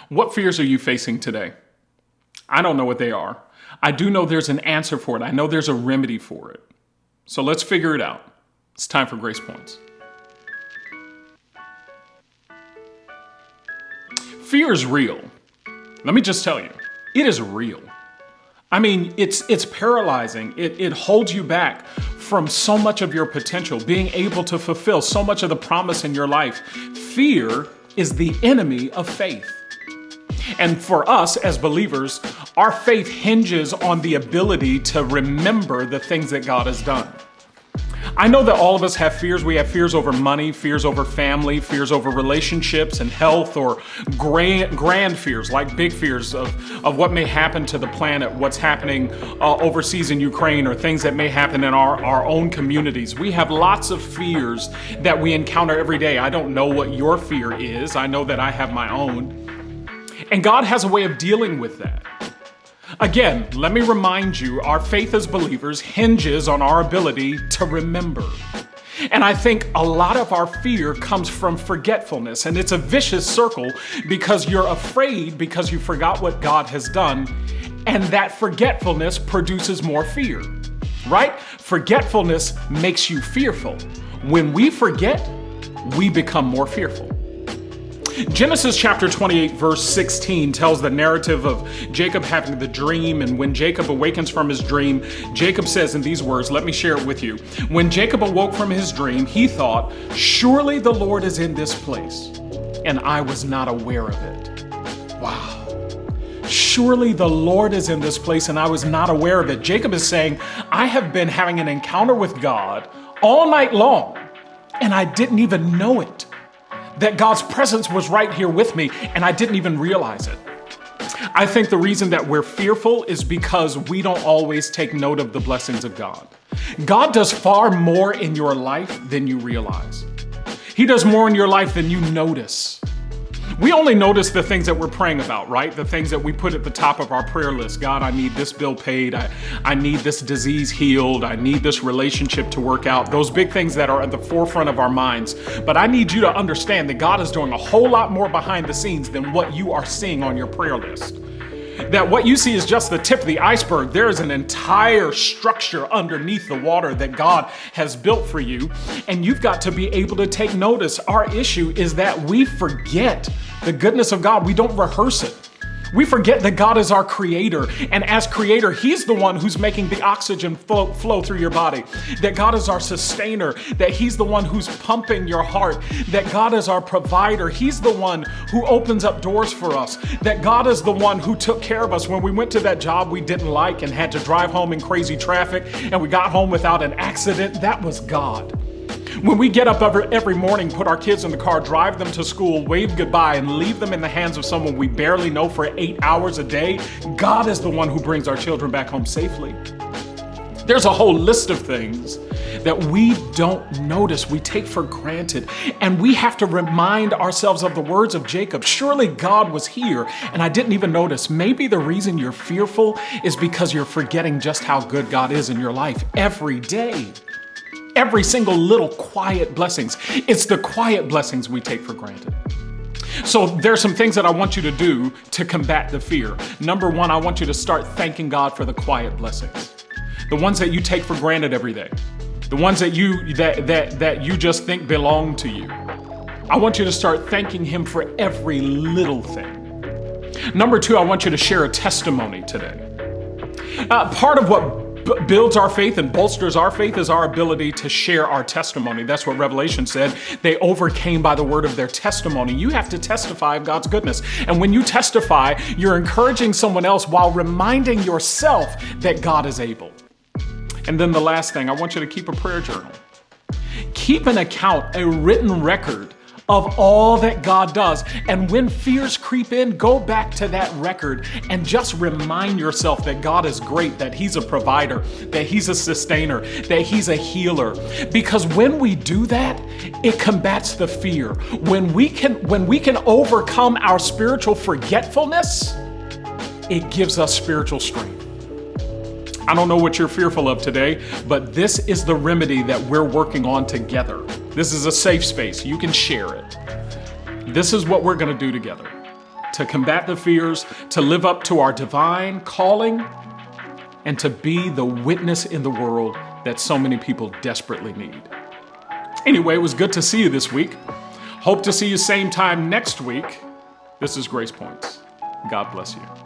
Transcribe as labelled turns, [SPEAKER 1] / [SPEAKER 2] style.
[SPEAKER 1] What fears are you facing today? I don't know what they are. I do know there's an answer for it. I know there's a remedy for it. So let's figure it out. It's time for Grace Points. Fear is real. Let me just tell you, it is real. I mean, it's paralyzing. It holds you back from so much of your potential, being able to fulfill so much of the promise in your life. Fear is the enemy of faith. And for us as believers, our faith hinges on the ability to remember the things that God has done. I know that all of us have fears. We have fears over money, fears over family, fears over relationships and health, or grand fears, like big fears of what may happen to the planet, what's happening overseas in Ukraine, or things that may happen in our own communities. We have lots of fears that we encounter every day. I don't know what your fear is. I know that I have my own. And God has a way of dealing with that. Again, let me remind you, our faith as believers hinges on our ability to remember. And I think a lot of our fear comes from forgetfulness, and it's a vicious circle because you're afraid because you forgot what God has done, and that forgetfulness produces more fear, right? Forgetfulness makes you fearful. When we forget, we become more fearful. Genesis chapter 28 verse 16 tells the narrative of Jacob having the dream, and when Jacob awakens from his dream, Jacob says in these words, let me share it with you. When Jacob awoke from his dream, he thought, surely the Lord is in this place, and I was not aware of it. Wow. Surely the Lord is in this place, and I was not aware of it. Jacob is saying, I have been having an encounter with God all night long, and I didn't even know it. That God's presence was right here with me, and I didn't even realize it. I think the reason that we're fearful is because we don't always take note of the blessings of God. God does far more in your life than you realize. He does more in your life than you notice. We only notice the things that we're praying about, right? The things that we put at the top of our prayer list. God, I need this bill paid. I need this disease healed. I need this relationship to work out. Those big things that are at the forefront of our minds. But I need you to understand that God is doing a whole lot more behind the scenes than what you are seeing on your prayer list. That what you see is just the tip of the iceberg. There is an entire structure underneath the water that God has built for you, and you've got to be able to take notice. Our issue is that we forget the goodness of God. We don't rehearse it. We forget that God is our creator, and as creator, he's the one who's making the oxygen flow through your body. That God is our sustainer, that he's the one who's pumping your heart, that God is our provider. He's the one who opens up doors for us, that God is the one who took care of us when we went to that job we didn't like and had to drive home in crazy traffic, and we got home without an accident. That was God. When we get up every morning, put our kids in the car, drive them to school, wave goodbye, and leave them in the hands of someone we barely know for 8 hours a day, God is the one who brings our children back home safely. There's a whole list of things that we don't notice, we take for granted, and we have to remind ourselves of the words of Jacob. Surely God was here, and I didn't even notice. Maybe the reason you're fearful is because you're forgetting just how good God is in your life every day. Every single little quiet blessings. It's the quiet blessings we take for granted. So there's some things that I want you to do to combat the fear. Number one, I want you to start thanking God for the quiet blessings. The ones that you take for granted every day. The ones that you just think belong to you. I want you to start thanking him for every little thing. Number two, I want you to share a testimony today. Part of what builds our faith and bolsters our faith is our ability to share our testimony. That's what Revelation said. They overcame by the word of their testimony. You have to testify of God's goodness. And when you testify, you're encouraging someone else while reminding yourself that God is able. And then the last thing, I want you to keep a prayer journal. Keep an account, a written record of all that God does. And when fears creep in, go back to that record and just remind yourself that God is great, that he's a provider, that he's a sustainer, that he's a healer. Because when we do that, it combats the fear. When we can overcome our spiritual forgetfulness, it gives us spiritual strength. I don't know what you're fearful of today, but this is the remedy that we're working on together. This is a safe space. You can share it. This is what we're going to do together. to combat the fears, to live up to our divine calling, and to be the witness in the world that so many people desperately need. Anyway, it was good to see you this week. Hope to see you same time next week. This is GracePoints. God bless you.